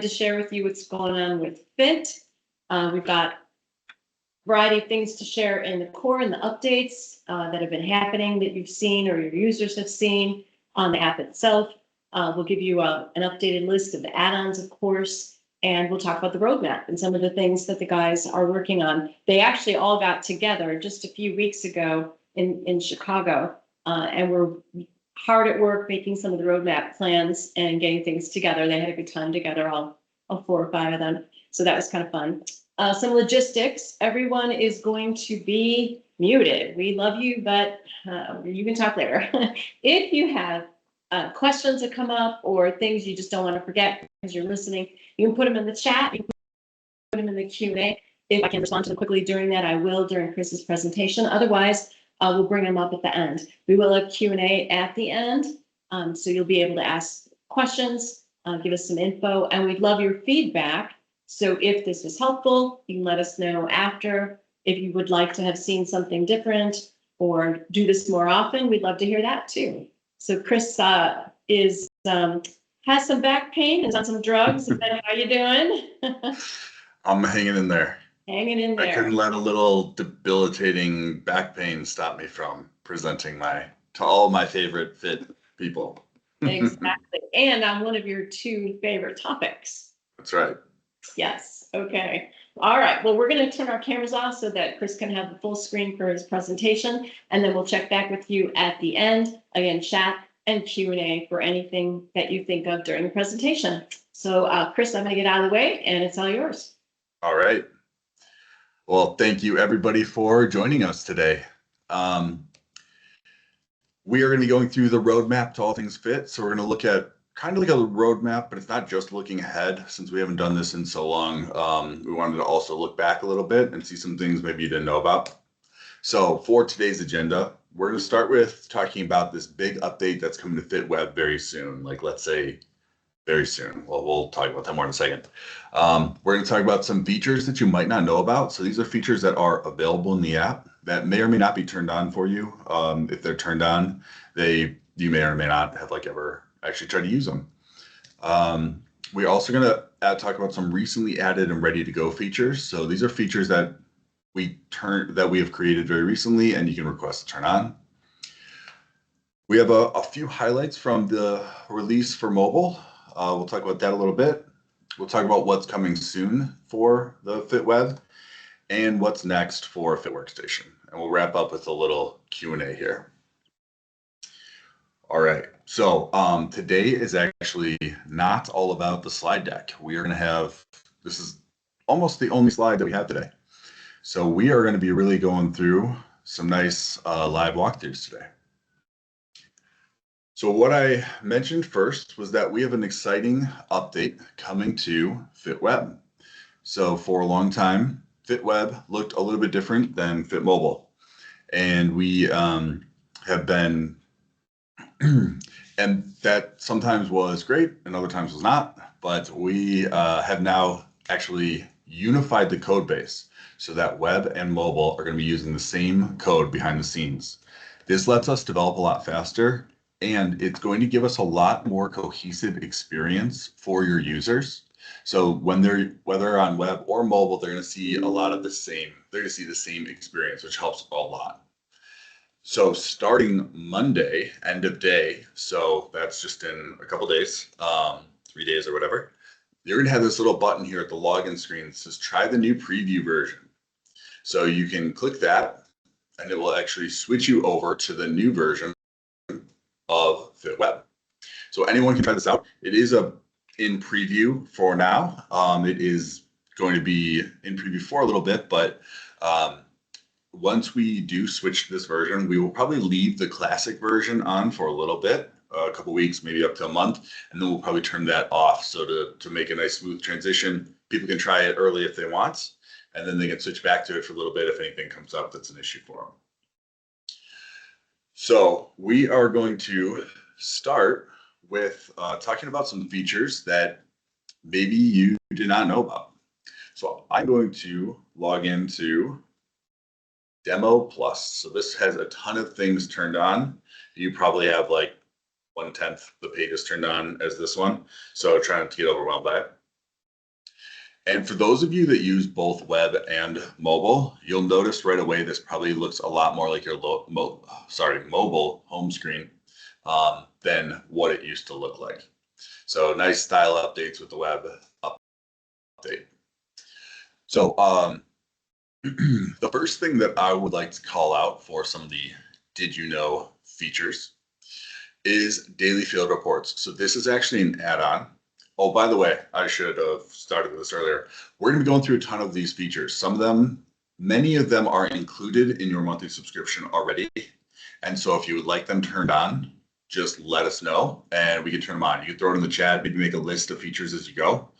to share with you what's going on with Fit. We've got a variety of things to share in the core and the updates that have been happening that you've seen or your users have seen on the app itself. We'll give you an updated list of the add-ons, of course, and we'll talk about the roadmap and some of the things that the guys are working on. They actually all got together just a few weeks ago in Chicago, and we're hard at work making some of the roadmap plans and getting things together. They had a good time together, all 4 or 5 of them. So that was kind of fun. Some logistics. Everyone is going to be muted. We love you, but you can talk later. If you have questions that come up or things you just don't want to forget because you're listening, you can put them in the chat. You can put them in the Q&A. If I can respond to them quickly during that, I will during Chris's presentation. Otherwise, we'll bring them up at the end. We will have Q&A at the end, so you'll be able to ask questions, give us some info, and we'd love your feedback. So if this is helpful, you can let us know after. If you would like to have seen something different or do this more often, we'd love to hear that too. So Chris has some back pain, is on some drugs. How you doing? I'm hanging in there. Hanging in there. I couldn't let a little debilitating back pain stop me from presenting to all my favorite Fit people. Exactly. And on one of your 2 favorite topics. That's right. Yes. Okay. All right. Well, we're going to turn our cameras off so that Chris can have the full screen for his presentation, and then we'll check back with you at the end. Again, chat and Q&A for anything that you think of during the presentation. So, Chris, I'm going to get out of the way, and it's all yours. All right. Well, thank you everybody for joining us today. We are going to be going through the roadmap to all things Fit. So we're going to look at kind of like a roadmap, but it's not just looking ahead since we haven't done this in so long. We wanted to also look back a little bit and see some things maybe you didn't know about. So for today's agenda, we're going to start with talking about this big update that's coming to FitWeb very soon. Like, let's say very soon. Well, we'll talk about that more in a second. We're going to talk about some features that you might not know about. So these are features that are available in the app that may or may not be turned on for you. If they're turned on, you may or may not have ever actually tried to use them. We're also going to talk about some recently added and ready to go features. So these are features that we have created very recently and you can request to turn on. We have a few highlights from the release for mobile. We'll talk about that a little bit. We'll talk about what's coming soon for the FitWeb and what's next for Fit Workstation. And we'll wrap up with a little Q&A here. All right, so today is actually not all about the slide deck. We are going to have, this is almost the only slide that we have today. So we are going to be really going through some nice live walkthroughs today. So what I mentioned first was that we have an exciting update coming to FitWeb. So for a long time, FitWeb looked a little bit different than FitMobile. And we have been, and that sometimes was great and other times was not, but we have now actually unified the code base so that web and mobile are going to be using the same code behind the scenes. This lets us develop a lot faster, and it's going to give us a lot more cohesive experience for your users. So whether on web or mobile, they're going to see a lot of the same, they're going to see the same experience, which helps a lot. So starting Monday, end of day, so that's just in a couple days, 3 days or whatever, you're going to have this little button here at the login screen that says try the new preview version. So you can click that and it will actually switch you over to the new version of FitWeb. So anyone can try this out. It is in preview for now. It is going to be in preview for a little bit, but once we do switch to this version, we will probably leave the classic version on for a little bit, a couple weeks, maybe up to a month, and then we'll probably turn that off. So to make a nice smooth transition, people can try it early if they want, and then they can switch back to it for a little bit if anything comes up that's an issue for them. So we are going to start with talking about some features that maybe you did not know about. So I'm going to log into Demo Plus. So this has a ton of things turned on. You probably have like 1/10 the pages turned on as this one. So try not to get overwhelmed by it. And for those of you that use both web and mobile, you'll notice right away this probably looks a lot more like your mobile home screen than what it used to look like. So nice style updates with the web update. So the first thing that I would like to call out for some of the did you know features is daily field reports. So this is actually an add-on. Oh, by the way, I should have started this earlier. We're going to be going through a ton of these features. Some of them, many of them are included in your monthly subscription already. And so if you would like them turned on, just let us know and we can turn them on. You can throw it in the chat, maybe make a list of features as you go.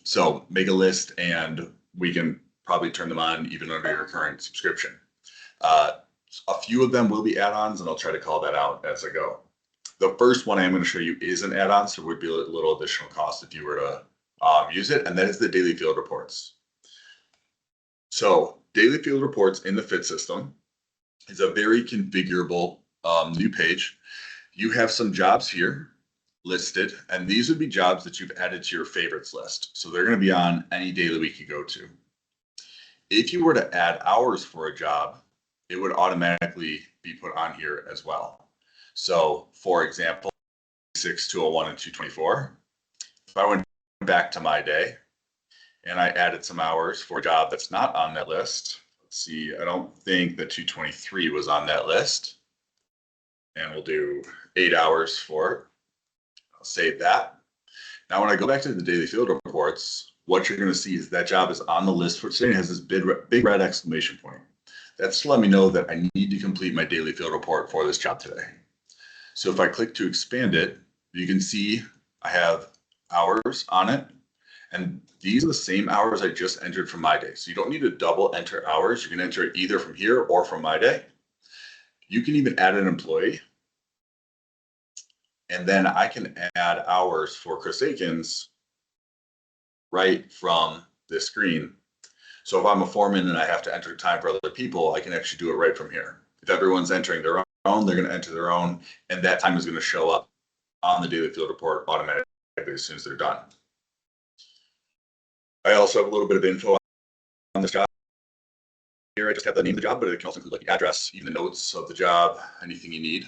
So make a list and we can probably turn them on even under your current subscription. A few of them will be add-ons and I'll try to call that out as I go. The first one I'm going to show you is an add-on, so it would be a little additional cost if you were to use it, and that is the daily field reports. So daily field reports in the Fit system is a very configurable new page. You have some jobs here listed, and these would be jobs that you've added to your favorites list. So they're going to be on any day of the week you go to. If you were to add hours for a job, it would automatically be put on here as well. So for example, 6, 201, and 224, if I went back to my day and I added some hours for a job that's not on that list, let's see, I don't think that 223 was on that list. And we'll do 8 hours for it. I'll save that. Now, when I go back to the daily field reports, what you're going to see is that job is on the list for today and has this big red exclamation point. That's to let me know that I need to complete my daily field report for this job today. So if I click to expand it, you can see I have hours on it. And these are the same hours I just entered from my day. So you don't need to double enter hours. You can enter it either from here or from my day. You can even add an employee. And then I can add hours for Chris Akins right from this screen. So if I'm a foreman and I have to enter time for other people, I can actually do it right from here. If everyone's entering their own, they're going to enter their own, and that time is going to show up on the daily field report automatically as soon as they're done. I also have a little bit of info on this job. Here I just have the name of the job, but it can also include like the address, even the notes of the job, anything you need.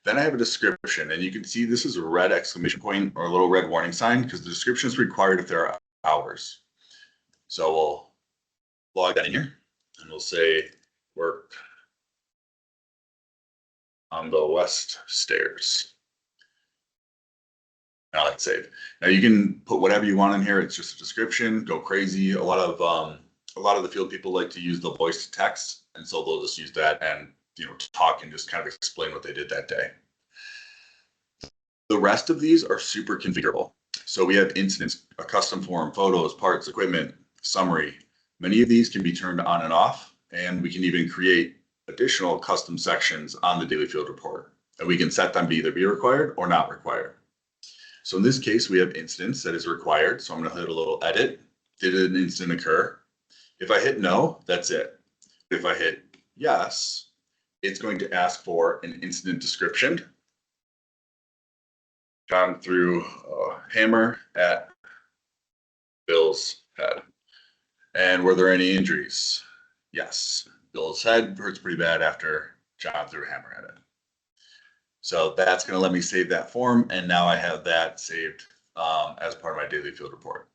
Then I have a description, and you can see this is a red exclamation point or a little red warning sign because the description is required if there are hours. So we'll log that in here and we'll say work on the west stairs. And I'll hit save. Now you can put whatever you want in here. It's just a description, go crazy. A lot of the field people like to use the voice to text. And so they'll just use that and talk and just kind of explain what they did that day. The rest of these are super configurable. So we have incidents, a custom form, photos, parts, equipment, summary. Many of these can be turned on and off, and we can even create additional custom sections on the daily field report. And we can set them to either be required or not required. So in this case, we have incidents that is required. So I'm going to hit a little edit. Did an incident occur? If I hit no, that's it. If I hit yes, it's going to ask for an incident description. John threw a hammer at Bill's head. And were there any injuries? Yes. Bill's head hurts pretty bad after John threw a hammer at it. So that's going to let me save that form. And now I have that saved as part of my daily field report.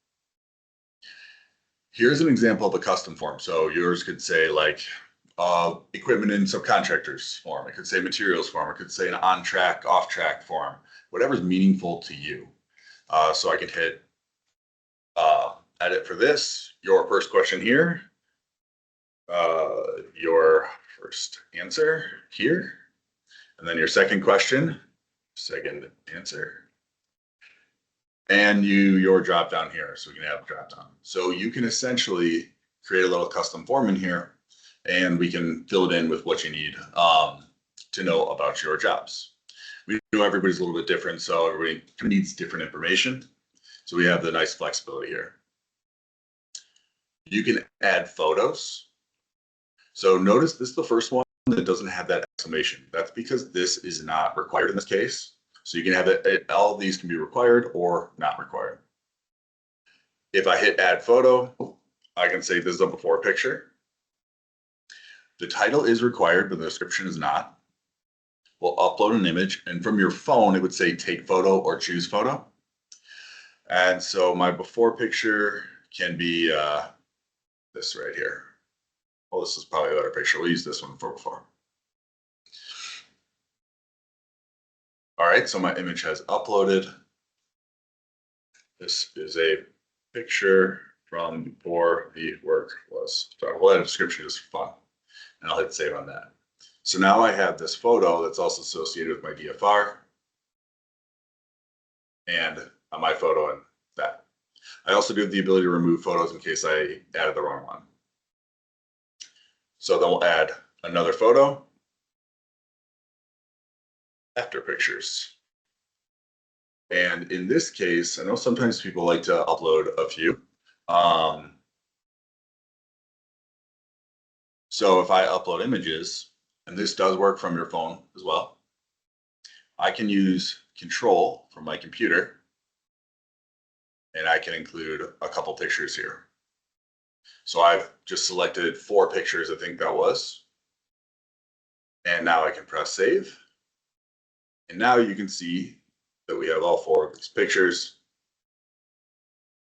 Here's an example of a custom form. So yours could say like equipment and subcontractors form. It could say materials form. It could say an on-track, off-track form, whatever's meaningful to you. So I can hit edit for this. Your first question here. Your first answer here. And then your second question, second answer. And your drop down here. So we can have a drop down. So you can essentially create a little custom form in here and we can fill it in with what you need to know about your jobs. We know everybody's a little bit different, so everybody needs different information. So we have the nice flexibility here. You can add photos. So notice this is the first one that doesn't have that exclamation. That's because this is not required in this case. So you can have it, all of these can be required or not required. If I hit add photo, I can say this is a before picture. The title is required, but the description is not. We'll upload an image, and from your phone, it would say take photo or choose photo. And so my before picture can be this right here. Well, this is probably a better picture. We'll use this one for before. All right, so my image has uploaded. This is a picture from before the work was started. We'll add a description just for fun, and I'll hit save on that. So now I have this photo that's also associated with my DFR and my photo and that. I also do have the ability to remove photos in case I added the wrong one. So then we'll add another photo after pictures. And in this case, I know sometimes people like to upload a few. So if I upload images, and this does work from your phone as well, I can use Control from my computer, and I can include a couple pictures here. So I've just selected 4 pictures, I think that was. And now I can press save. And now you can see that we have all 4 of these pictures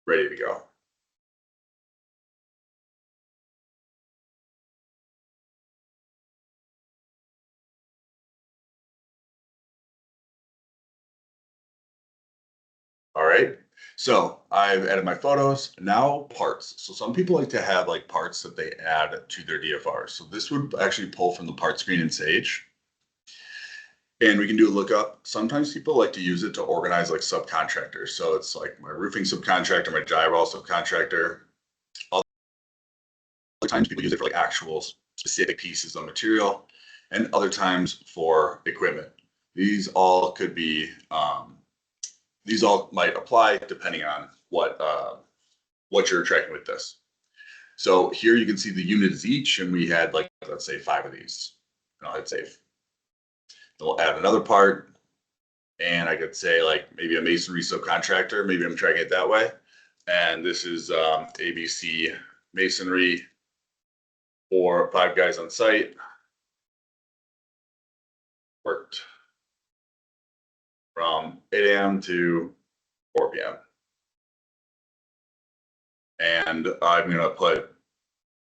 ready to go. All right. So I've added my photos, now parts. So some people like to have like parts that they add to their DFRs. So this would actually pull from the part screen in Sage. And we can do a lookup. Sometimes people like to use it to organize like subcontractors. So it's like my roofing subcontractor, my drywall subcontractor. Other times people use it for like actual specific pieces of material, and other times for equipment. These all could be, these all might apply depending on what you're tracking with this. So here you can see the units each, and we had like, let's say 5 of these. And I'll hit save. Then we'll add another part, and I could say like maybe a masonry subcontractor. Maybe I'm tracking it that way. And this is ABC masonry for 5 guys on site. Worked from 8 a.m. to 4 p.m. And I'm going to put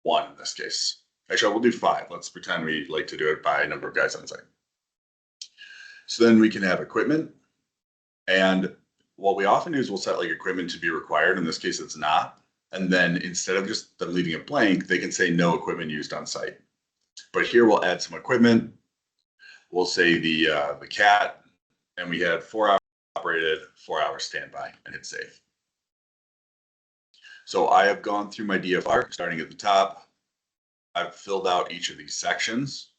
1 in this case. Actually, we'll do 5. Let's pretend we like to do it by number of guys on site. So then we can have equipment. And what we often do is we'll set like equipment to be required. In this case, it's not. And then instead of just them leaving it blank, they can say no equipment used on site. But here we'll add some equipment. We'll say the cat, and we had 4 hours operated, 4 hours standby, and hit save. So I have gone through my DFR, starting at the top. I've filled out each of these sections,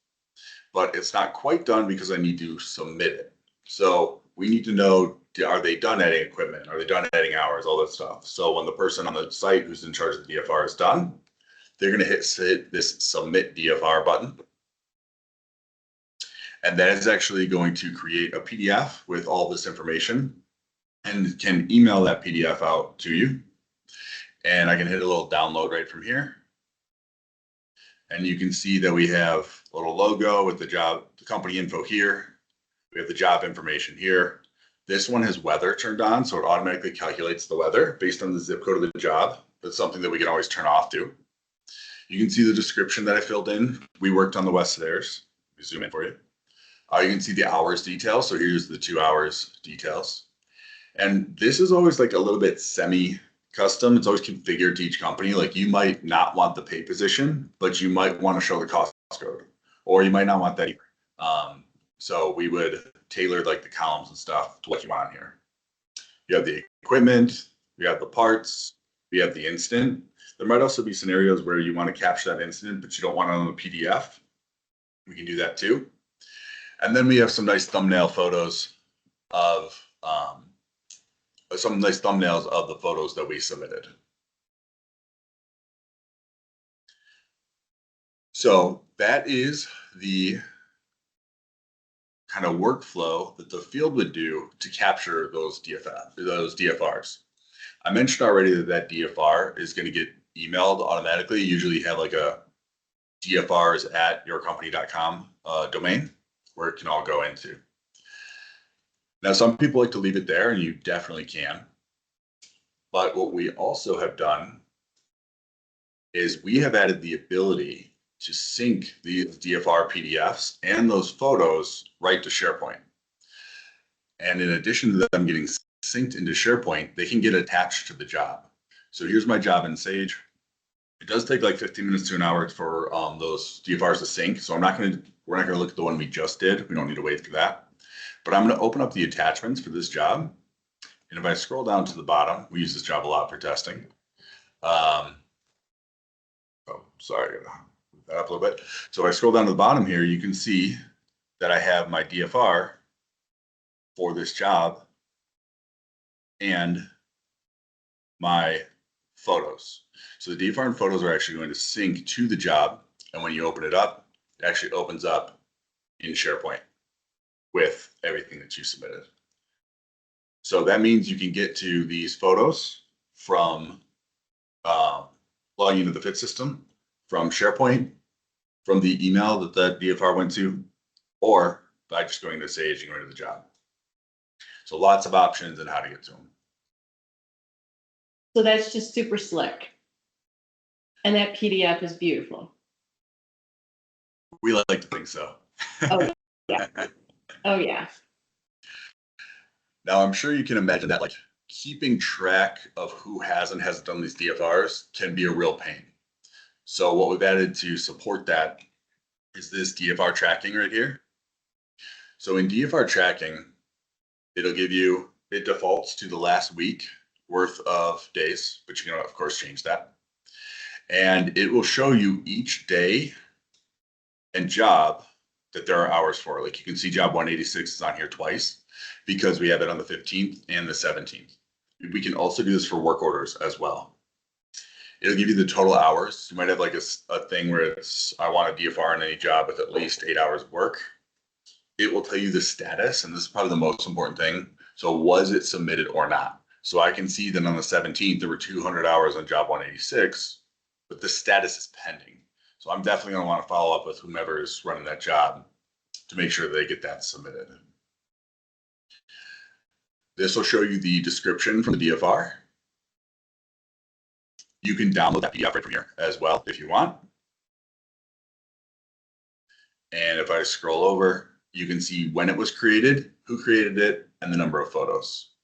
but it's not quite done because I need to submit it. So we need to know, are they done adding equipment? Are they done adding hours? All that stuff. So when the person on the site who's in charge of the DFR is done, they're going to hit this submit DFR button. And that is actually going to create a PDF with all this information and can email that PDF out to you. And I can hit a little download right from here. And you can see that we have a little logo with the company info here. We have the job information here. This one has weather turned on, so it automatically calculates the weather based on the zip code of the job. That's something that we can always turn off to. You can see the description that I filled in. We worked on the west stairs. Let me zoom in for you. You can see the hours details. So here's the 2 hours details. And this is always like a little bit semi-custom. It's always configured to each company. Like you might not want the pay position, but you might want to show the cost code, or you might not want that either. So we would tailor like the columns and stuff to what you want on here. You have the equipment, we have the parts, we have the incident. There might also be scenarios where you want to capture that incident, but you don't want it on the PDF. We can do that too. And then we have some nice thumbnail photos of the photos that we submitted. So that is the kind of workflow that the field would do to capture those DFRs. I mentioned already that that DFR is going to get emailed automatically. Usually you have like a dfrs@yourcompany.com domain where it can all go into. Now, some people like to leave it there, and you definitely can. But what we also have done is we have added the ability to sync these DFR PDFs and those photos right to SharePoint. And in addition to them getting synced into SharePoint, they can get attached to the job. So here's my job in Sage. It does take like 15 minutes to an hour for those DFRs to sync. So we're not going to look at the one we just did. We don't need to wait for that. But I'm going to open up the attachments for this job. And if I scroll down to the bottom, we use this job a lot for testing. Oh, sorry, I gotta move that up a little bit. So if I scroll down to the bottom here, you can see that I have my DFR for this job and my photos. So the DFR and photos are actually going to sync to the job. And when you open it up, it actually opens up in SharePoint with everything that you submitted. So that means you can get to these photos from logging into the FIT system, from SharePoint, from the email that the DFR went to, or by just going to Sage and going to the job. So lots of options on how to get to them. So that's just super slick. And that PDF is beautiful. We like to think so. Oh, yeah. Oh, yeah. Now, I'm sure you can imagine that like keeping track of who has and hasn't done these DFRs can be a real pain. So what we've added to support that is this DFR tracking right here. So in DFR tracking, it'll give you, it defaults to the last week worth of days, but you can of course change that. And it will show you each day and job that there are hours for. Like you can see job 186 is on here twice because we have it on the 15th and the 17th. We can also do this for work orders as well. It'll give you the total hours. You might have like a thing where it's, I want a DFR in any job with at least 8 hours of work. It will tell you the status, and this is probably the most important thing. So was it submitted or not? So I can see that on the 17th, there were 200 hours on job 186, but the status is pending. So I'm definitely gonna want to follow up with whomever is running that job to make sure they get that submitted. This will show you the description from the DFR. You can download that PDF right from here as well if you want. And if I scroll over, you can see when it was created, who created it, and the number of photos.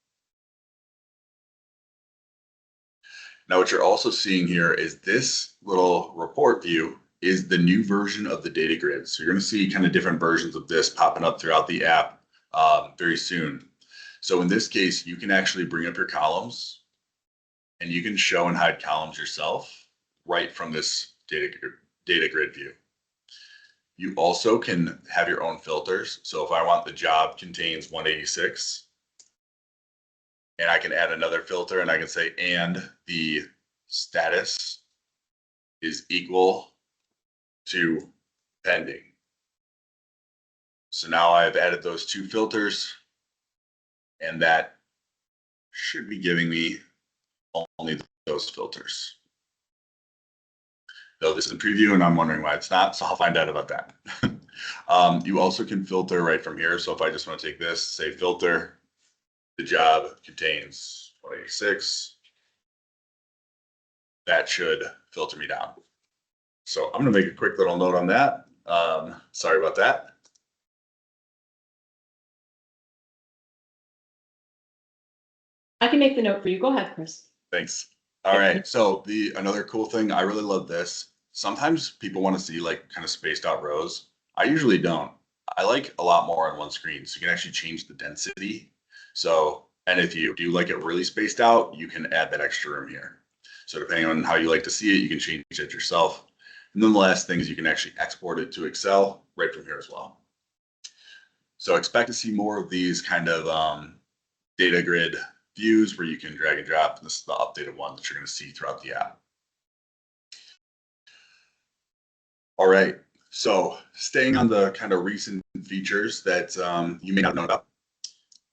Now, what you're also seeing here is this little report view is the new version of the data grid. So you're going to see kind of different versions of this popping up throughout the app very soon. So in this case, you can actually bring up your columns and you can show and hide columns yourself right from this data grid view. You also can have your own filters. So if I want the job contains 186, and I can add another filter and I can say, and the status is equal to pending. So now I've added those two filters, and that should be giving me only those filters. Though this is a preview and I'm wondering why it's not, so I'll find out about that. You also can filter right from here. So if I just want to take this, say filter, the job contains 186, that should filter me down. So I'm going to make a quick little note on that. Sorry about that. I can make the note for you. Go ahead, Chris. Thanks. All right. So another cool thing, I really love this. Sometimes people want to see like kind of spaced out rows. I usually don't. I like a lot more on one screen. So you can actually change the density. So, and if you do like it really spaced out, you can add that extra room here. So depending on how you like to see it, you can change it yourself. And then the last thing is you can actually export it to Excel right from here as well. So expect to see more of these kind of data grid views where you can drag and drop. This is the updated one that you're going to see throughout the app. All right, so staying on the kind of recent features that you may not know about.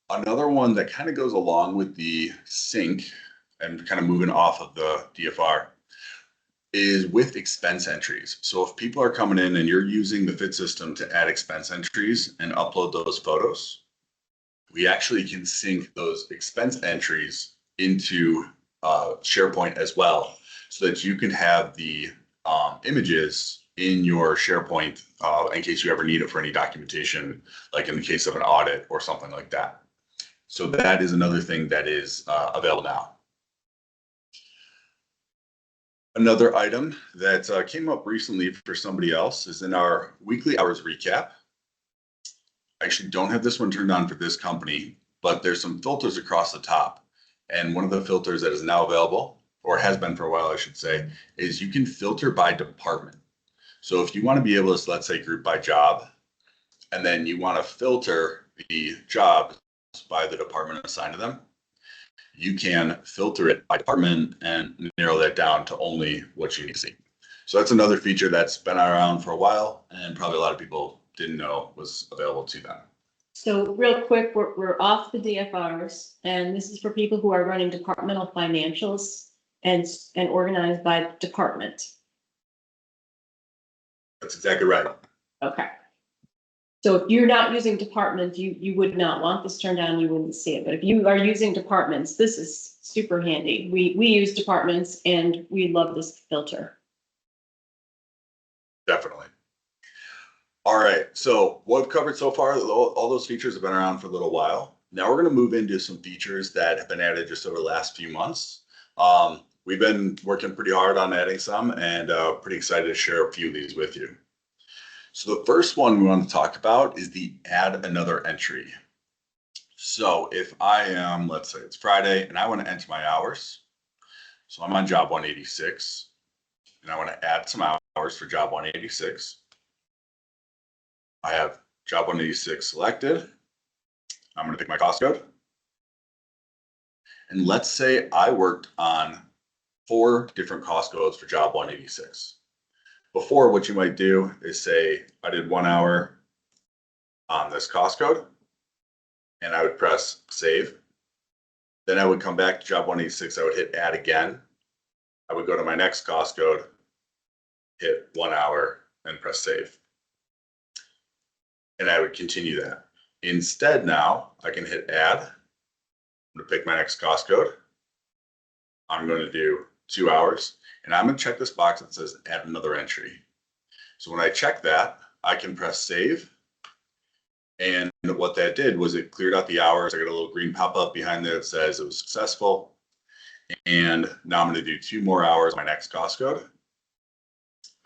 Another one that kind of goes along with the sync and kind of moving off of the DFR, is with expense entries. So if people are coming in and you're using the Fit system to add expense entries and upload those photos, we actually can sync those expense entries into SharePoint as well, so that you can have the images in your SharePoint in case you ever need it for any documentation, like in the case of an audit or something like that. So that is another thing that is available now. Another item that came up recently for somebody else is in our weekly hours recap. I actually don't have this one turned on for this company, but there's some filters across the top. And one of the filters that is now available, or has been for a while, I should say, is you can filter by department. So if you want to be able to, let's say, group by job, and then you want to filter the jobs by the department assigned to them, you can filter it by department and narrow that down to only what you need to see. So that's another feature that's been around for a while, and probably a lot of people didn't know was available to them. So real quick, we're off the DFRs, and this is for people who are running departmental financials and organized by department. That's exactly right. Okay. So if you're not using department, you would not want this turned on, you wouldn't see it. But if you are using departments, this is super handy. We use departments and we love this filter. Definitely. All right, so what we've covered so far, all those features have been around for a little while. Now we're going to move into some features that have been added just over the last few months. We've been working pretty hard on adding some, and pretty excited to share a few of these with you. So the first one we want to talk about is the add another entry. So if I am, let's say it's Friday, and I want to enter my hours. So I'm on job 186, and I want to add some hours for job 186. I have job 186 selected. I'm going to pick my cost code. And let's say I worked on 4 different cost codes for job 186. Before, what you might do is say, I did 1 hour on this cost code, and I would press save. Then I would come back to job 186. I would hit add again. I would go to my next cost code, hit 1 hour, and press save. And I would continue that. Instead, now I can hit add. I'm going to pick my next cost code. I'm going to do 2 hours, and I'm going to check this box that says add another entry. So when I check that, I can press save. And what that did was it cleared out the hours. I got a little green pop-up behind there that says it was successful. And now I'm going to do 2 more hours on my next cost code.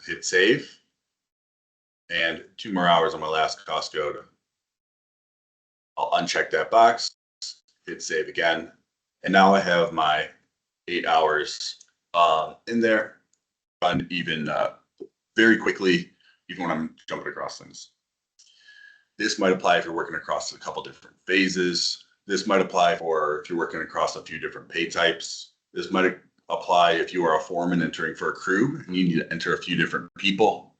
Hit save. And 2 more hours on my last cost code. I'll uncheck that box, hit save again. And now I have my 8 hours in there, run even very quickly, even when I'm jumping across things. This might apply if you're working across a couple different phases. This might apply for if you're working across a few different pay types. This might apply if you are a foreman entering for a crew and you need to enter a few different people.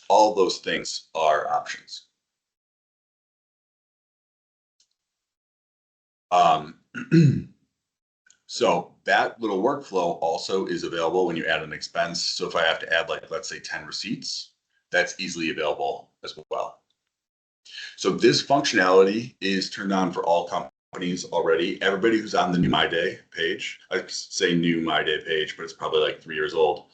All those things are options. So that little workflow also is available when you add an expense. So if I have to add, like, let's say 10 receipts, that's easily available as well. So this functionality is turned on for all companies already. Everybody who's on the new My Day page, I say new My Day page, but it's probably like 3 years old.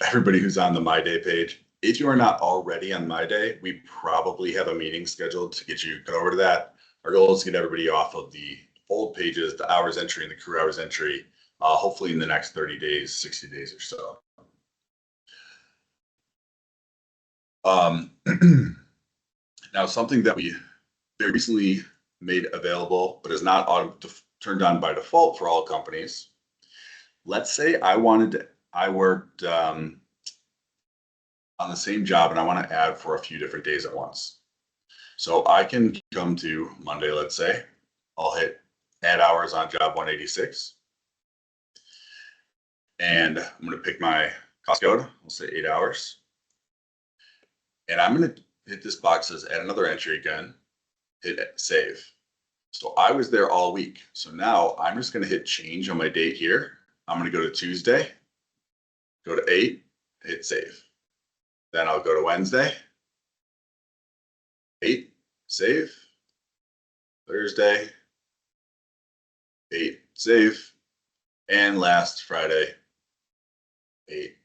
Everybody who's on the My Day page, if you are not already on My Day, we probably have a meeting scheduled to get you over to that. Our goal is to get everybody off of the old pages, the hours entry and the crew hours entry, hopefully in the next 30 days, 60 days or so. Now, something that we very recently made available, but is not turned on by default for all companies. Let's say I worked on the same job and I want to add for a few different days at once. So I can come to Monday, let's say, I'll hit add hours on job 186. And I'm going to pick my cost code. We'll say 8 hours. And I'm going to hit this box that says add another entry again, hit save. So I was there all week. So now I'm just going to hit change on my date here. I'm going to go to Tuesday, go to 8, hit save. Then I'll go to Wednesday, 8, save. Thursday, 8, save. And last Friday, 8,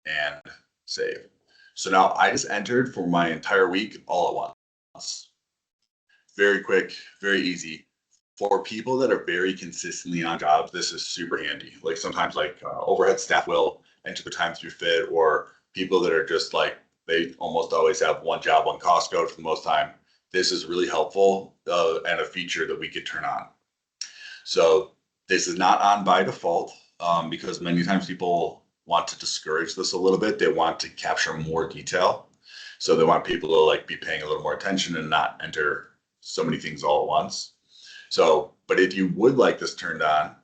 and save. So now I just entered for my entire week all at once. Very quick, very easy. For people that are very consistently on jobs, this is super handy. Like sometimes overhead staff will enter the time through fit, or people that are just like, they almost always have one job, one cost code for the most time. This is really helpful and a feature that we could turn on. So this is not on by default because many times people want to discourage this a little bit. They want to capture more detail. So they want people to like be paying a little more attention and not enter so many things all at once. So, but if you would like this turned on,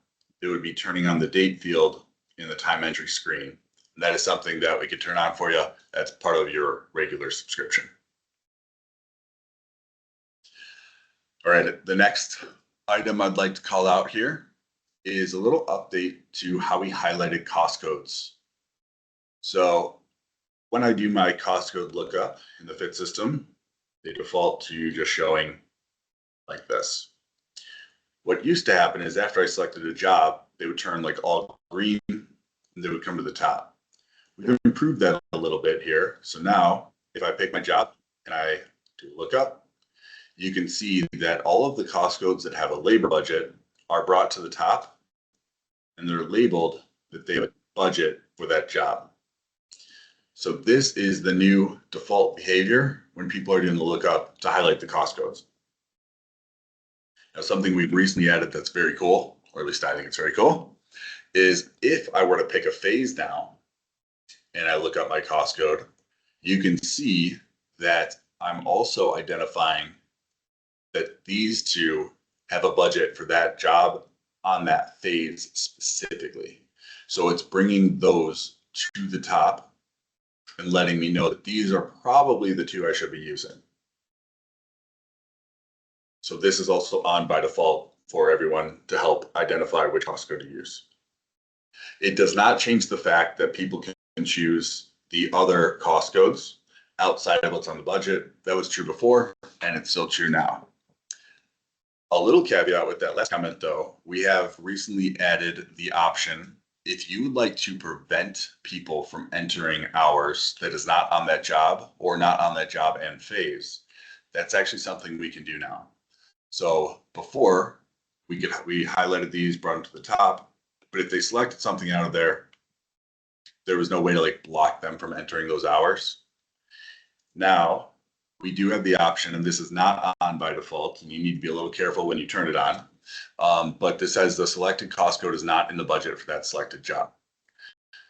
it would be turning on the date field in the time entry screen. And that is something that we could turn on for you. That's part of your regular subscription. All right, the next item I'd like to call out here is a little update to how we highlighted cost codes. So when I do my cost code lookup in the fit system, they default to just showing like this. What used to happen is after I selected a job, they would turn like all green and they would come to the top. We've improved that a little bit here. So now if I pick my job and I do lookup, you can see that all of the cost codes that have a labor budget are brought to the top and they're labeled that they have a budget for that job. So this is the new default behavior when people are doing the lookup to highlight the cost codes. Now, something we've recently added that's very cool, or at least I think it's very cool, is if I were to pick a phase now and I look up my cost code, you can see that I'm also identifying that these two have a budget for that job on that phase specifically. So it's bringing those to the top and letting me know that these are probably the two I should be using. So this is also on by default for everyone to help identify which cost code to use. It does not change the fact that people can choose the other cost codes outside of what's on the budget. That was true before, and it's still true now. A little caveat with that last comment though, we have recently added the option, if you would like to prevent people from entering hours that is not on that job or not on that job and phase, that's actually something we can do now. So before we highlighted these, brought them to the top, but if they selected something out of there, there was no way to like block them from entering those hours. Now we do have the option, and this is not on by default, and you need to be a little careful when you turn it on. But this says the selected cost code is not in the budget for that selected job.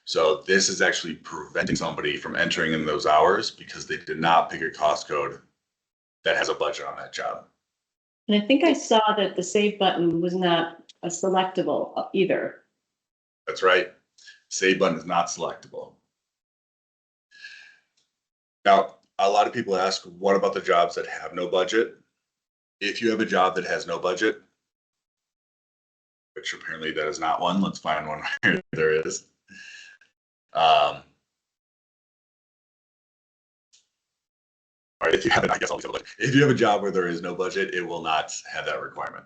So this is actually preventing somebody from entering in those hours because they did not pick a cost code that has a budget on that job. And I think I saw that the save button was not a selectable either. That's right. Save button is not selectable. Now, a lot of people ask, what about the jobs that have no budget? If you have a job that has no budget, which apparently that is not one, let's find one where there is. All right, if you have it, I guess I'll look. If you have a job where there is no budget, it will not have that requirement.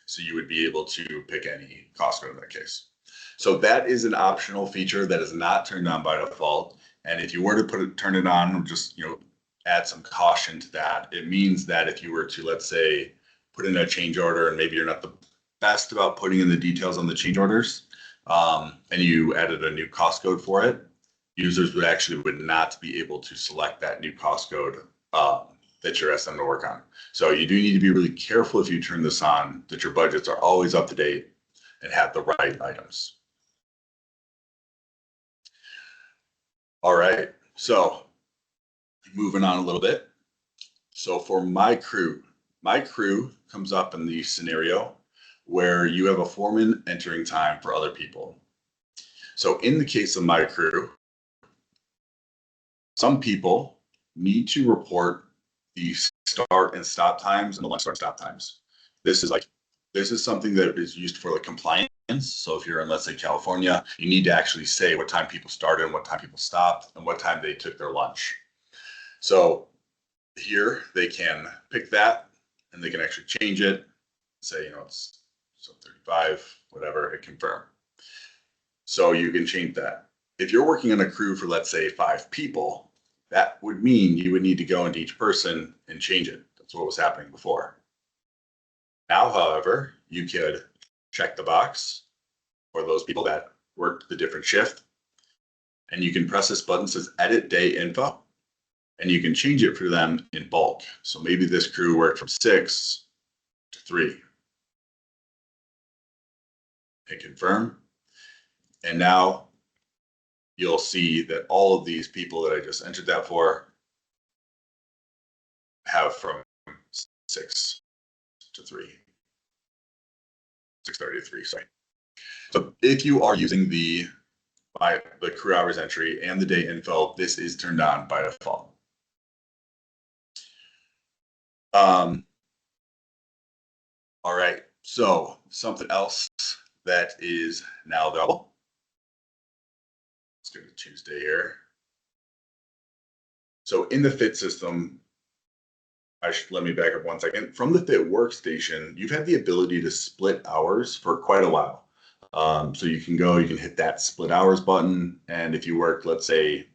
So you would be able to pick any cost code in that case. So that is an optional feature that is not turned on by default. And if you were to turn it on, just add some caution to that. It means that if you were to, let's say, put in a change order and maybe you're not the best about putting in the details on the change orders, and you added a new cost code for it, users would not be able to select that new cost code that you're asking them to work on. So you do need to be really careful if you turn this on, that your budgets are always up to date and have the right items. All right, so moving on a little bit. So for my crew comes up in the scenario where you have a foreman entering time for other people. So in the case of my crew, some people need to report the start and stop times and the lunch start and stop times. This is something that is used for like compliance. So if you're in, let's say, California, you need to actually say what time people started and what time people stopped and what time they took their lunch. So here they can pick that and they can actually change it, say, it's 35, whatever, hit confirm. So you can change that. If you're working on a crew for, let's say, 5 people, that would mean you would need to go into each person and change it. That's what was happening before. Now, however, you could check the box for those people that worked the different shift, and you can press this button that says edit day info, and you can change it for them in bulk. So maybe this crew worked from 6 to 3. Hit confirm. And now you'll see that all of these people that I just entered that for have from 6 to 3. 6:30 to 3, sorry. So if you are using the crew hours entry and the day info, this is turned on by default. All right, so something else that is now available. Let's go to Tuesday here. So in the Fit system, let me back up 1 second. From the Fit workstation, you've had the ability to split hours for quite a while. So you can hit that split hours button. And if you work, let's say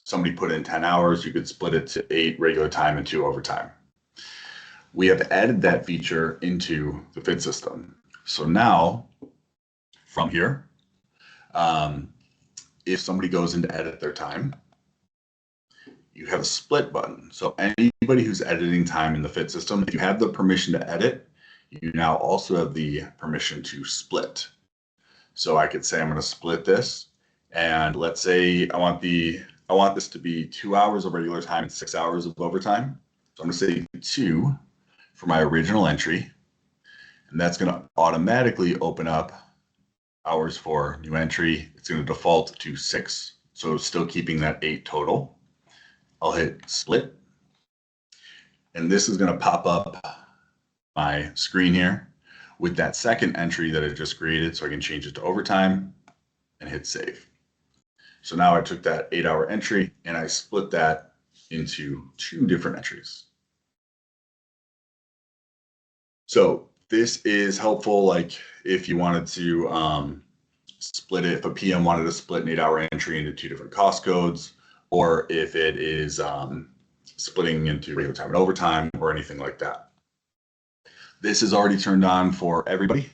somebody put in 10 hours, you could split it to 8 regular time and 2 overtime. We have added that feature into the Fit system. So now from here, if somebody goes in to edit their time, you have a split button. So anybody who's editing time in the Fit system, if you have the permission to edit, you now also have the permission to split. So I could say I'm going to split this, and let's say I want this to be 2 hours of regular time and 6 hours of overtime. So I'm going to say 2 for my original entry, and that's going to automatically open up hours for new entry. It's going to default to 6, so still keeping that 8 total. I'll hit split, and this is going to pop up my screen here with that second entry that I just created, so I can change it to overtime and hit save. So now I took that 8-hour entry and I split that into 2 different entries. So this is helpful, like if you wanted to split it, if a PM wanted to split an 8-hour entry into 2 different cost codes, or if it is splitting into regular time and overtime or anything like that. This is already turned on for everybody.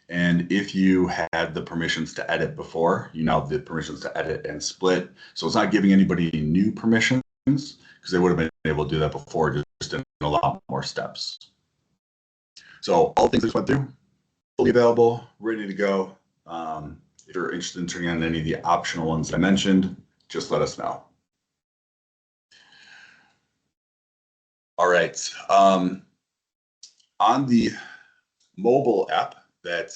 And if you had the permissions to edit before, you now have the permissions to edit and split. So it's not giving anybody new permissions because they would have been able to do that before, just in a lot more steps. So all the things I just went through, fully available, ready to go. If you're interested in turning on any of the optional ones that I mentioned, just let us know. All right. On the mobile app that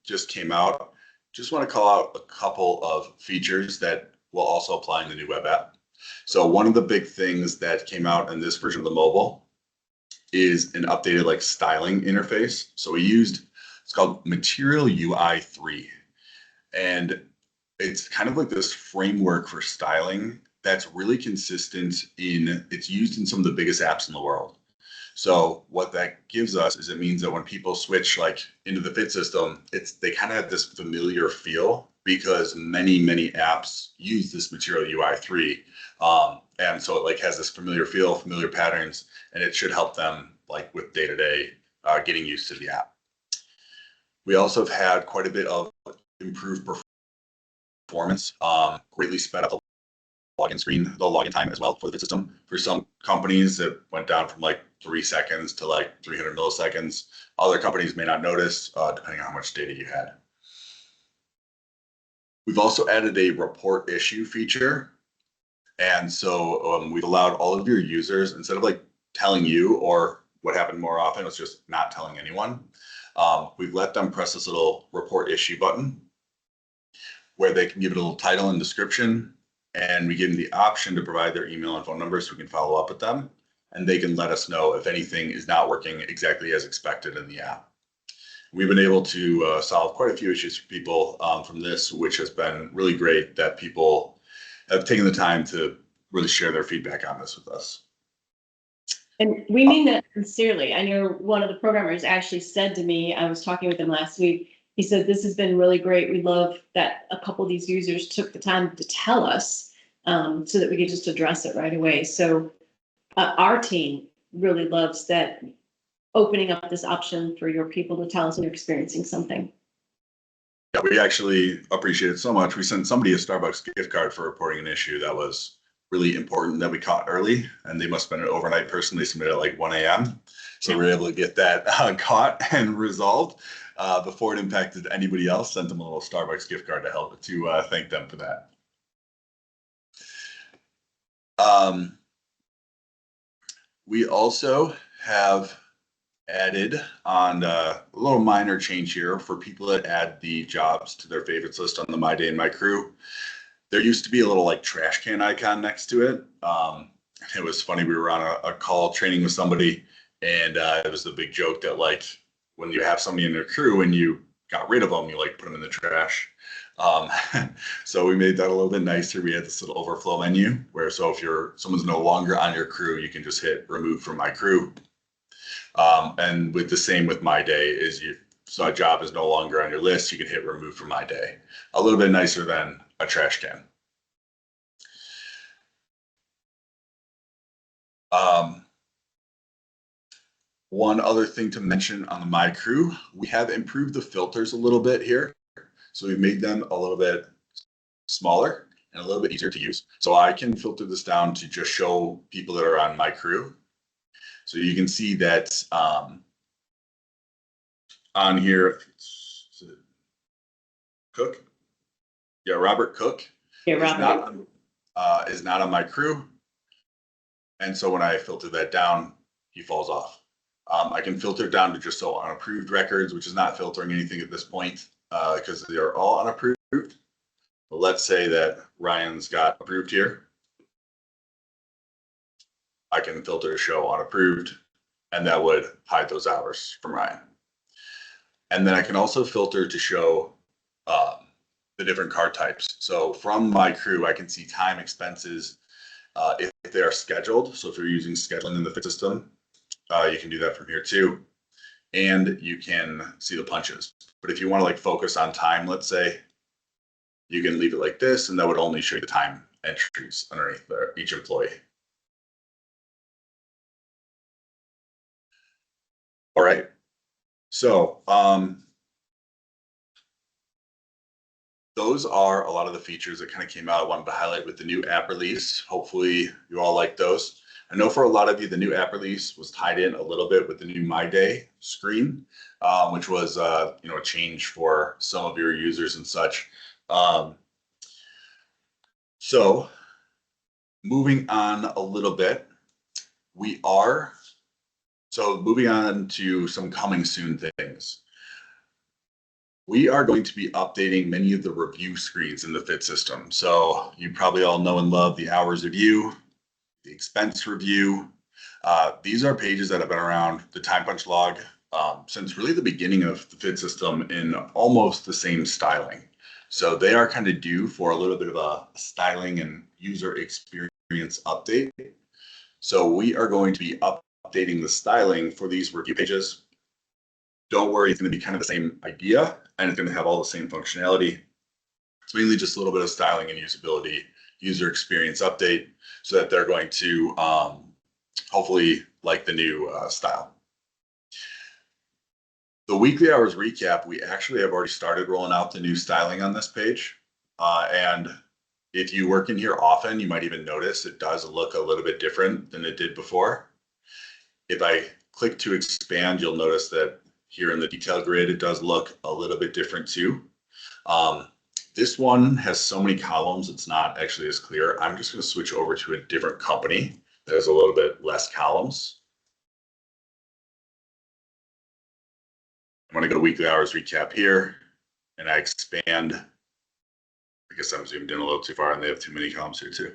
just came out, just want to call out a couple of features that will also apply in the new web app. So one of the big things that came out in this version of the mobile is an updated like styling interface. So it's called Material UI 3. And it's kind of like this framework for styling that's really consistent it's used in some of the biggest apps in the world. So what that gives us is it means that when people switch like into the Fit system, they kind of have this familiar feel because many apps use this Material UI 3. And so it like has this familiar feel, familiar patterns, and it should help them like with day-to-day getting used to the app. We also have had quite a bit of improved performance, greatly sped up the login screen, the login time as well for the Fit system. For some companies, it went down from like 3 seconds to like 300 milliseconds. Other companies may not notice, depending on how much data you had. We've also added a report issue feature. And so we've allowed all of your users, instead of like telling you, or what happened more often was just not telling anyone, we've let them press this little report issue button where they can give it a little title and description. And we give them the option to provide their email and phone number so we can follow up with them. and they can let us know if anything is not working exactly as expected in the app. We've been able to solve quite a few issues for people from this, which has been really great that people have taken the time to really share their feedback on this with us. And we mean that sincerely. I know one of the programmers actually said to me, I was talking with him last week, he said, this has been really great. We love that a couple of these users took the time to tell us so that we could just address it right away. So our team really loves that, opening up this option for your people to tell us when you're experiencing something. Yeah, we actually appreciate it so much. We sent somebody a Starbucks gift card for reporting an issue that was really important that we caught early, and they must have been an overnight person. They submitted at like 1 a.m. So we were able to get that caught and resolved before it impacted anybody else. Sent them a little Starbucks gift card to help to thank them for that. We also have added on a little minor change here for people that add the jobs to their favorites list on the My Day and My Crew. There used to be a little like trash can icon next to it. It was funny. We were on a call training with somebody, and it was the big joke that like when you have somebody in your crew and you got rid of them, you like put them in the trash. So we made that a little bit nicer. We had this little overflow menu where so if someone's no longer on your crew, you can just hit remove from my crew. And with the same with My Day is you saw a job is no longer on your list, you can hit remove from My Day. A little bit nicer than a trash can. One other thing to mention on the My Crew, we have improved the filters a little bit here. So we've made them a little bit smaller and a little bit easier to use. So I can filter this down to just show people that are on My Crew. So you can see that on here, Cook. Yeah, Robert Cook is not on My Crew. And so when I filter that down, he falls off. I can filter it down to just so unapproved records, which is not filtering anything at this point because they are all unapproved. But let's say that Ryan's got approved here. I can filter to show unapproved, and that would hide those hours from Ryan. And then I can also filter to show the different card types. So from My Crew, I can see time, expenses, if they are scheduled. So if you're using scheduling in the Fit system, you can do that from here too. And you can see the punches. But if you want to like focus on time, let's say, you can leave it like this, and that would only show you the time entries underneath there, each employee. All right. So those are a lot of the features that kind of came out. I wanted to highlight with the new app release. Hopefully you all like those. I know for a lot of you, the new app release was tied in a little bit with the new My Day screen, which was a change for some of your users and such. So moving on a little bit, moving on to some coming soon things. We are going to be updating many of the review screens in the Fit system. So you probably all know and love the hours review, the expense review. These are pages that have been around the time punch log since really the beginning of the Fit system in almost the same styling. So they are kind of due for a little bit of a styling and user experience update. So we are going to be updating the styling for these review pages. Don't worry, it's going to be kind of the same idea, and it's going to have all the same functionality. It's mainly just a little bit of styling and usability, user experience update, so that they're going to hopefully like the new style. The weekly hours recap, we actually have already started rolling out the new styling on this page. And if you work in here often, you might even notice it does look a little bit different than it did before. If I click to expand, you'll notice that here in the detail grid, it does look a little bit different too. This one has so many columns, it's not actually as clear. I'm just going to switch over to a different company that has a little bit less columns. I'm going to go to weekly hours recap here, and I expand. I guess I'm zoomed in a little too far, and they have too many columns here too.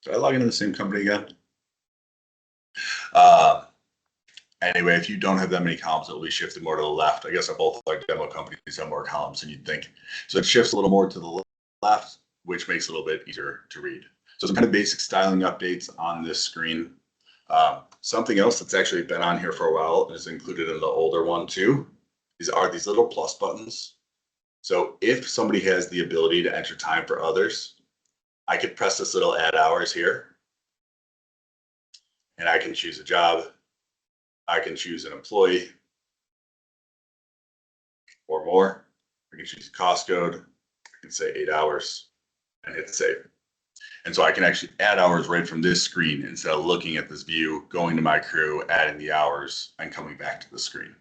Did I log into the same company again? Anyway, if you don't have that many columns, it'll be shifted more to the left. I guess both like demo companies have more columns than you'd think. So it shifts a little more to the left, which makes it a little bit easier to read. So some kind of basic styling updates on this screen. Something else that's actually been on here for a while is included in the older one too. These are these little plus buttons. So if somebody has the ability to enter time for others, I could press this little add hours here, and I can choose a job. I can choose an employee or more. I can choose a cost code. I can say 8 hours and hit save. And so I can actually add hours right from this screen instead of looking at this view, going to my crew, adding the hours, and coming back to the screen.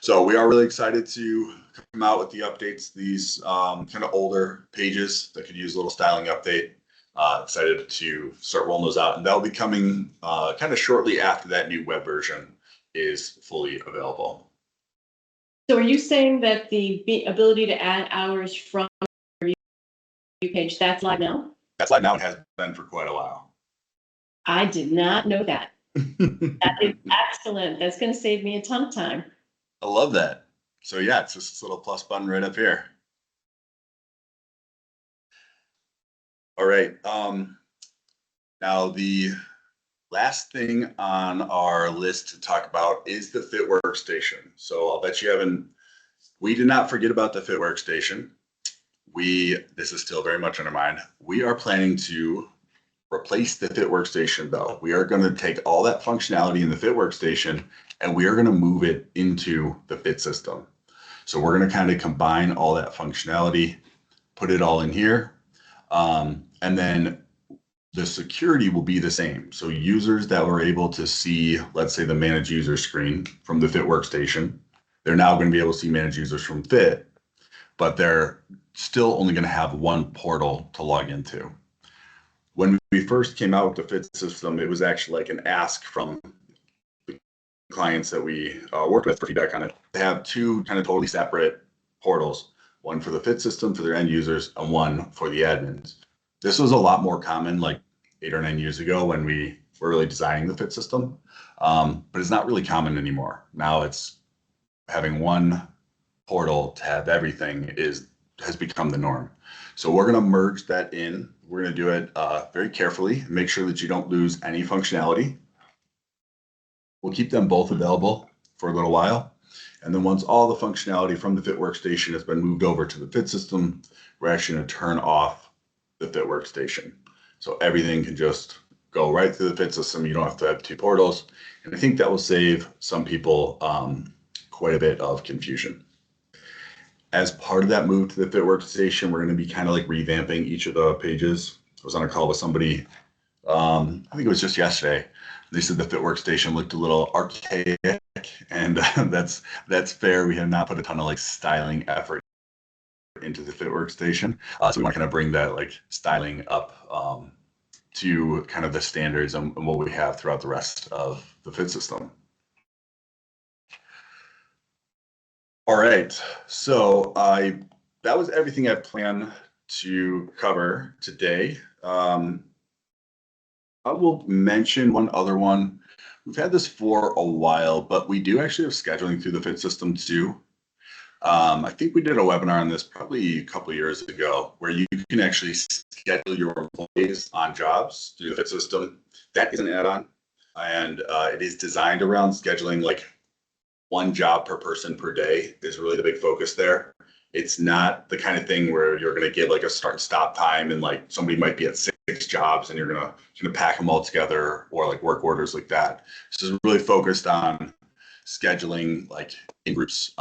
So we are really excited to come out with the updates, these kind of older pages that could use a little styling update. Excited to start rolling those out, and that will be coming kind of shortly after that new web version is fully available. So are you saying that the ability to add hours from your review page, that's live now? That's live now and has been for quite a while. I did not know that. That is excellent. That's going to save me a ton of time. I love that. So yeah, it's just this little plus button right up here. All right. Now the last thing on our list to talk about is the Fit Workstation. So I'll bet you haven't, we did not forget about the Fit Workstation. This is still very much on our mind. We are planning to replace the Fit Workstation though. We are going to take all that functionality in the Fit Workstation and we are going to move it into the Fit system. So we're going to kind of combine all that functionality, put it all in here. And then the security will be the same. So users that were able to see, let's say the manage user screen from the Fit Workstation, they're now going to be able to see manage users from Fit, but they're still only going to have one portal to log into. When we first came out with the Fit system, it was actually like an ask from the clients that we worked with for feedback on it. They have two kind of totally separate portals, one for the Fit system for their end users and one for the admins. This was a lot more common like 8 or 9 years ago when we were really designing the Fit system, but it's not really common anymore. Now it's having one portal to have everything has become the norm. So we're going to merge that in. We're going to do it very carefully, make sure that you don't lose any functionality. We'll keep them both available for a little while. And then once all the functionality from the Fit Workstation has been moved over to the Fit system, we're actually going to turn off the Fit Workstation. So everything can just go right through the Fit system. You don't have to have two portals. And I think that will save some people quite a bit of confusion. As part of that move to the Fit Workstation, we're going to be kind of like revamping each of the pages. I was on a call with somebody, I think it was just yesterday. They said the Fit Workstation looked a little archaic, and that's fair. We have not put a ton of like styling effort into the Fit Workstation. So we want to kind of bring that like styling up to kind of the standards and what we have throughout the rest of the Fit system. All right, so that was everything I planned to cover today. I will mention one other one. We've had this for a while, but we do actually have scheduling through the Fit system too. I think we did a webinar on this probably a couple of years ago, where you can actually schedule your employees on jobs through the Fit system. That is an add-on, and it is designed around scheduling like one job per person per day is really the big focus there. It's not the kind of thing where you're going to give like a start and stop time and like somebody might be at 6 jobs and you're going to pack them all together or like work orders like that. So it's really focused on scheduling like in groups.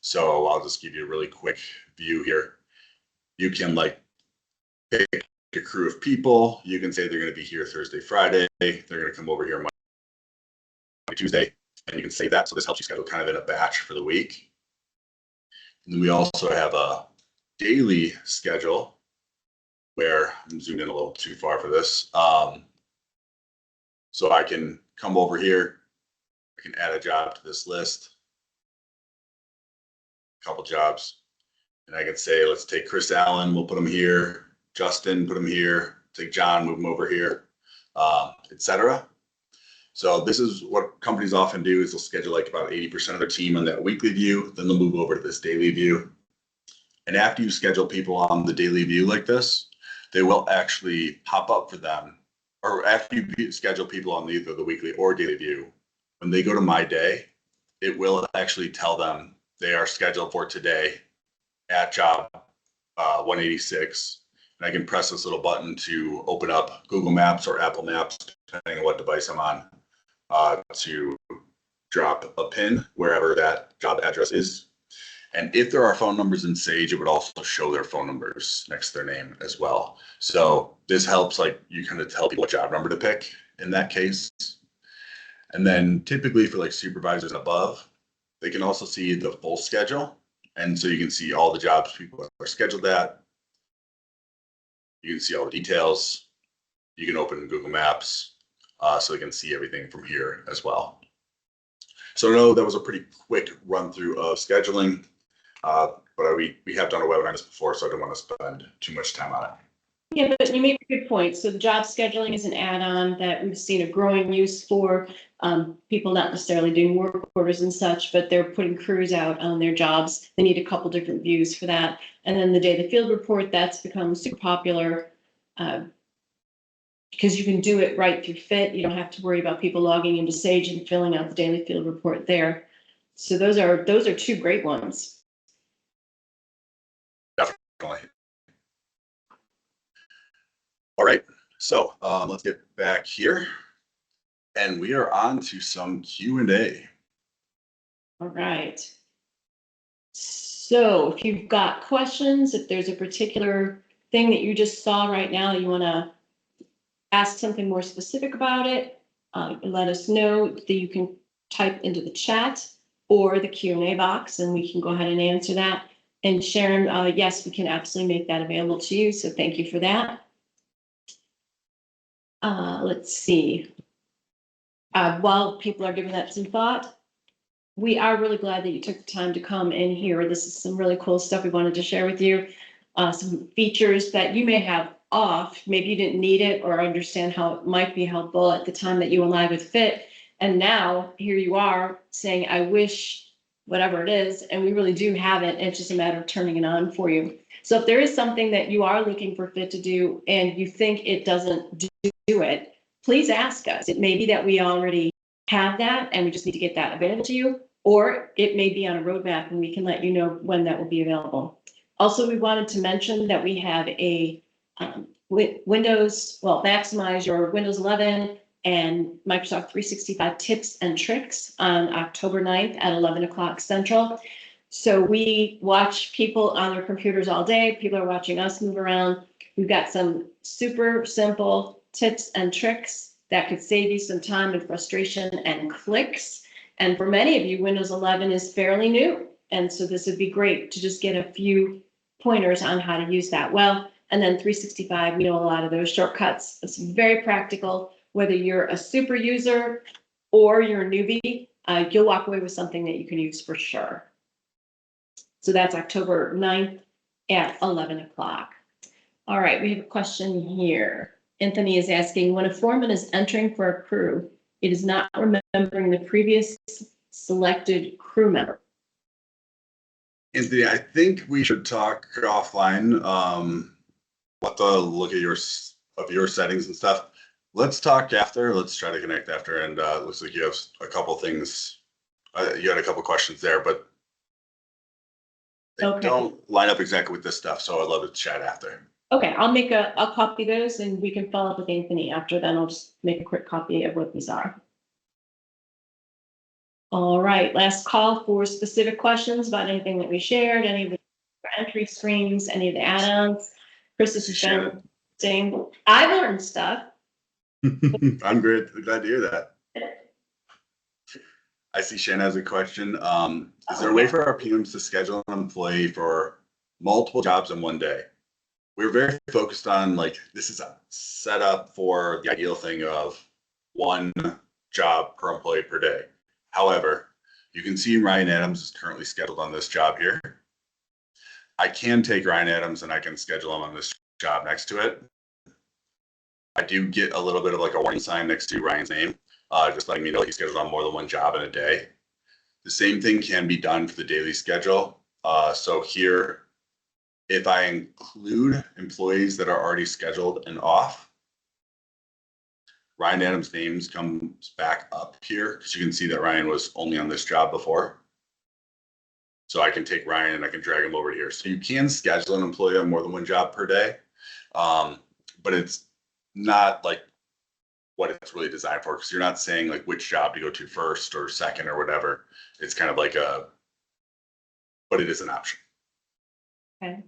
So I'll just give you a really quick view here. You can like pick a crew of people. You can say they're going to be here Thursday, Friday. They're going to come over here Monday, Tuesday, and you can save that. So this helps you schedule kind of in a batch for the week. And then we also have a daily schedule where I'm zoomed in a little too far for this. So I can come over here. I can add a job to this list. Couple jobs, and I can say, let's take Chris Allen, we'll put him here. Justin, put him here. Take John, move him over here. etc. So this is what companies often do is they'll schedule like about 80% of their team on that weekly view, then they'll move over to this daily view. And after you schedule people on the daily view like this, they will actually pop up for them, or after you schedule people on either the weekly or daily view, when they go to My Day, it will actually tell them they are scheduled for today at job 186. And I can press this little button to open up Google Maps or Apple Maps, depending on what device I'm on, to drop a pin wherever that job address is. And if there are phone numbers in Sage, it would also show their phone numbers next to their name as well. So this helps, like, you kind of tell people what job number to pick in that case. And then typically for like supervisors and above, they can also see the full schedule. And so you can see all the jobs people are scheduled at. You can see all the details. You can open Google Maps, so you can see everything from here as well. So I know that was a pretty quick run through of scheduling, but we have done a webinar on this before, so I don't want to spend too much time on it. Yeah, but you make a good point. So the job scheduling is an add-on that we've seen a growing use for people not necessarily doing work orders and such, but they're putting crews out on their jobs. They need a couple different views for that. And then the daily field report, that's become super popular because you can do it right through Fit. You don't have to worry about people logging into Sage and filling out the daily field report there. So those are two great ones. Definitely. All right, so let's get back here, and we are on to some Q&A. All right. So if you've got questions, if there's a particular thing that you just saw right now that you want to ask something more specific about it, let us know that you can type into the chat or the Q&A box, and we can go ahead and answer that. And Sharon, yes, we can absolutely make that available to you, so thank you for that. Let's see. While people are giving that some thought, we are really glad that you took the time to come in here. This is some really cool stuff we wanted to share with you. Some features that you may have off, maybe you didn't need it or understand how it might be helpful at the time that you went live with Fit. And now here you are saying, I wish whatever it is, and we really do have it. It's just a matter of turning it on for you. So if there is something that you are looking for Fit to do and you think it doesn't do it, please ask us. It may be that we already have that and we just need to get that available to you, or it may be on a roadmap and we can let you know when that will be available. Also, we wanted to mention that we have a maximize your Windows 11 and Microsoft 365 tips and tricks on October 9th at 11 o'clock Central. So we watch people on their computers all day. People are watching us move around. We've got some super simple tips and tricks that could save you some time and frustration and clicks. And for many of you, Windows 11 is fairly new. And so this would be great to just get a few pointers on how to use that well. And then 365, we know a lot of those shortcuts. It's very practical. Whether you're a super user or you're a newbie, you'll walk away with something that you can use for sure. So that's October 9th at 11 o'clock. All right, we have a question here. Anthony is asking, when a foreman is entering for a crew, it is not remembering the previous selected crew member. Anthony, I think we should talk offline. We'll have to look at your settings and stuff. Let's talk after. Let's try to connect after. And it looks like you have a couple things. You had a couple questions there, but they don't line up exactly with this stuff. So I'd love to chat after. Okay, I'll copy those and we can follow up with Anthony after. Then I'll just make a quick copy of what these are. All right, last call for specific questions about anything that we shared, any of the entry screens, any of the add-ons. Chris is saying, I've learned stuff. I'm great. Glad to hear that. I see Shannon has a question. Is there a way for our PMs to schedule an employee for multiple jobs in one day? We're very focused on, like, this is a setup for the ideal thing of one job per employee per day. However, you can see Ryan Adams is currently scheduled on this job here. I can take Ryan Adams and I can schedule him on this job next to it. I do get a little bit of like a warning sign next to Ryan's name, just letting me know he's scheduled on more than one job in a day. The same thing can be done for the daily schedule. So here, if I include employees that are already scheduled and off, Ryan Adams' names comes back up here because you can see that Ryan was only on this job before. So I can take Ryan and I can drag him over here. So you can schedule an employee on more than one job per day, but it's not like what it's really designed for, because you're not saying like which job to go to first or second or whatever. It's kind of like but it is an option. Okay.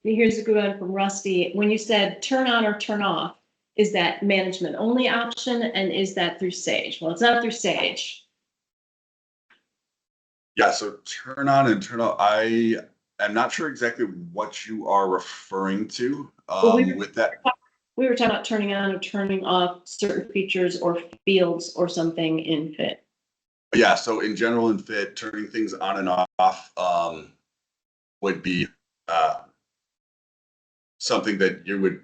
Here's a good one from Rusty. When you said turn on or turn off, is that management only option, and is that through Sage? Well, it's not through Sage. Yeah, so turn on and turn off. I am not sure exactly what you are referring to with that. We were talking about turning on or turning off certain features or fields or something in Fit. Yeah, so in general in Fit, turning things on and off would be something that you would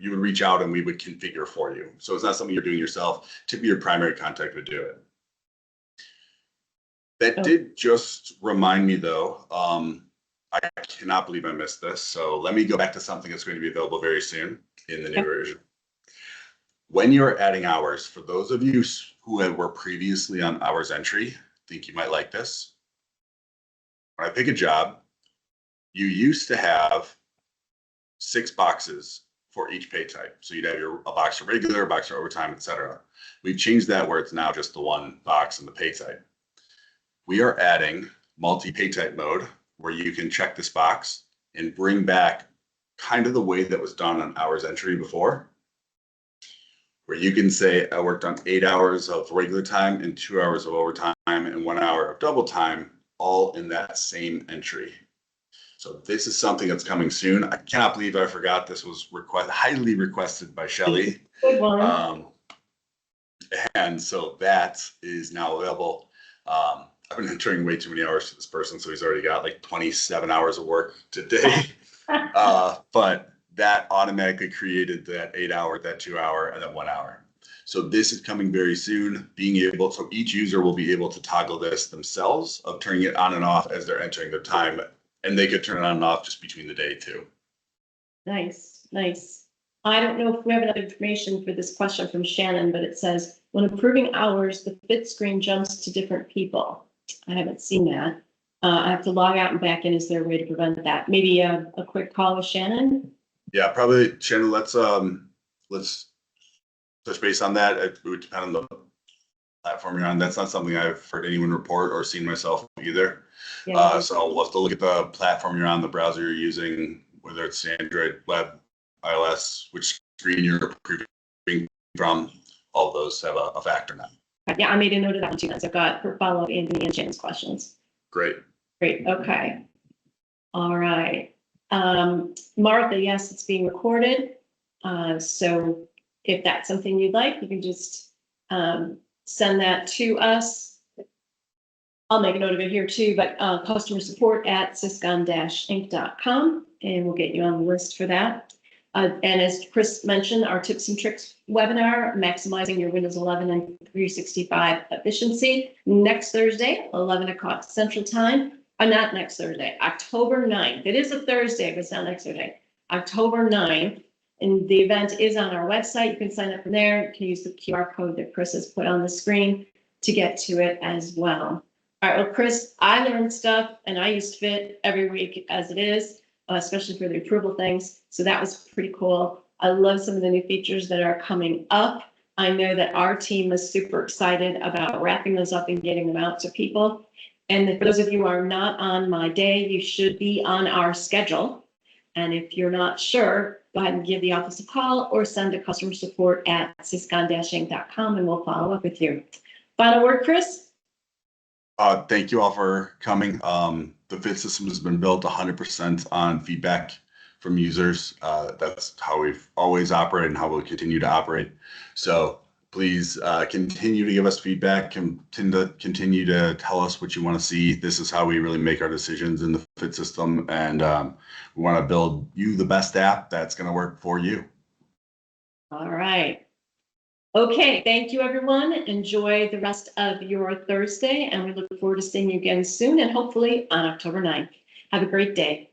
reach out and we would configure for you. So it's not something you're doing yourself. Typically, your primary contact would do it. That did just remind me though. I cannot believe I missed this. So let me go back to something that's going to be available very soon in the new version. When you're adding hours, for those of you who were previously on hours entry, I think you might like this. When I pick a job, you used to have 6 boxes for each pay type. So you'd have a box for regular, a box for overtime, etc. We've changed that where it's now just the one box in the pay type. We are adding multi-pay type mode where you can check this box and bring back kind of the way that was done on hours entry before, where you can say I worked on 8 hours of regular time and 2 hours of overtime and 1 hour of double time, all in that same entry. So this is something that's coming soon. I cannot believe I forgot this was highly requested by Shelly. Good one. And so that is now available. I've been entering way too many hours to this person, so he's already got like 27 hours of work today. But that automatically created that 8 hour, that 2 hour, and that 1 hour. So this is coming very soon, so each user will be able to toggle this themselves of turning it on and off as they're entering their time. And they could turn it on and off just between the day too. Nice, nice. I don't know if we have enough information for this question from Shannon, but it says, when approving hours, the Fit screen jumps to different people. I haven't seen that. I have to log out and back in. Is there a way to prevent that? Maybe a quick call with Shannon? Yeah, probably. Shannon, let's touch base on that. It would depend on the platform you're on. That's not something I've heard anyone report or seen myself either. Yeah. So we'll have to look at the platform you're on, the browser you're using, whether it's Android, web, iOS, which screen you're approving from. All of those have a factor now. Yeah, I made a note of that one too. So I've got for follow-up Anthony and Shannon's questions. Great. Great. Okay. All right. Martha, yes, it's being recorded. So if that's something you'd like, you can just send that to us. I'll make a note of it here too, but customer support at syscon-inc.com, and we'll get you on the list for that. And as Chris mentioned, our tips and tricks webinar, maximizing your Windows 11 and 365 efficiency, next Thursday, 11 o'clock Central Time. Not next Thursday, October 9th. It is a Thursday, but it's not next Thursday. October 9th. And the event is on our website. You can sign up from there. You can use the QR code that Chris has put on the screen to get to it as well. All right, well, Chris, I learned stuff and I use Fit every week as it is, especially for the approval things. So that was pretty cool. I love some of the new features that are coming up. I know that our team is super excited about wrapping those up and getting them out to people. And for those of you who are not on my day, you should be on our schedule. And if you're not sure, go ahead and give the office a call or send to customer support at syscon-inc.com and we'll follow up with you. Final word, Chris? Thank you all for coming. The Fit system has been built 100% on feedback from users. That's how we've always operated and how we'll continue to operate. So please continue to give us feedback, continue to tell us what you want to see. This is how we really make our decisions in the Fit system. And we want to build you the best app that's going to work for you. All right. Okay, thank you, everyone. Enjoy the rest of your Thursday, and we look forward to seeing you again soon and hopefully on October 9th. Have a great day.